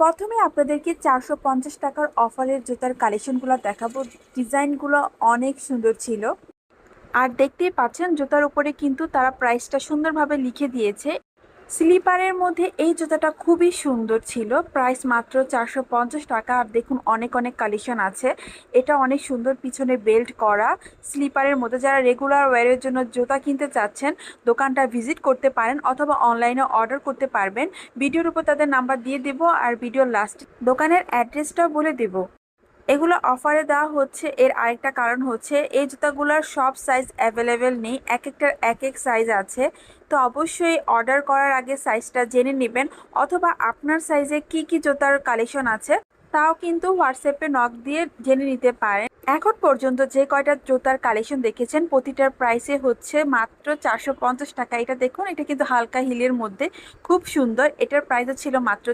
প্রথমে আপনাদেরকে 450 টাকার অফারের জুতার কালেকশনগুলো দেখাবো। ডিজাইনগুলো অনেক সুন্দর ছিল। আর দেখতেই পাচ্ছেন জুতার উপরে কিন্তু তারা প্রাইসটা সুন্দরভাবে লিখে দিয়েছে। স্লিপারের মধ্যে এই জুতাটা খুবই সুন্দর ছিল, প্রাইস মাত্র 450 টাকা। আর দেখুন অনেক অনেক কালেকশন আছে। এটা অনেক সুন্দর, পিছনে বেল্ট করা স্লিপারের মধ্যে। যারা রেগুলার ওয়্যারের জন্য জুতা কিনতে চাচ্ছেন দোকানটা ভিজিট করতে পারেন অথবা অনলাইনে অর্ডার করতে পারবেন। ভিডিওর উপর তাদের নাম্বার দিয়ে দেব আর ভিডিওর লাস্ট দোকানের অ্যাড্রেসটাও বলে দেব। এগুলো অফারে দেওয়া হচ্ছে, এর আরেকটা কারণ হচ্ছে এই জুতাগুলোর সব সাইজ অ্যাভেলেবেল নেই, এক একটার এক এক সাইজ আছে। তো অবশ্যই অর্ডার করার আগে সাইজটা জেনে নেবেন, অথবা আপনার সাইজে কি কি জুতার কালেকশন আছে তাও কিন্তু হোয়াটসঅ্যাপে নক দিয়ে জেনে নিতে পারেন। এখন পর্যন্ত যে কয়টা জুতার কালেকশন দেখেছেন প্রতিটার প্রাইসে হচ্ছে মাত্র 450 টাকা। এটা দেখুন, এটা কিন্তু হালকা হিলের মধ্যে খুব সুন্দর, এটার প্রাইসও ছিল মাত্র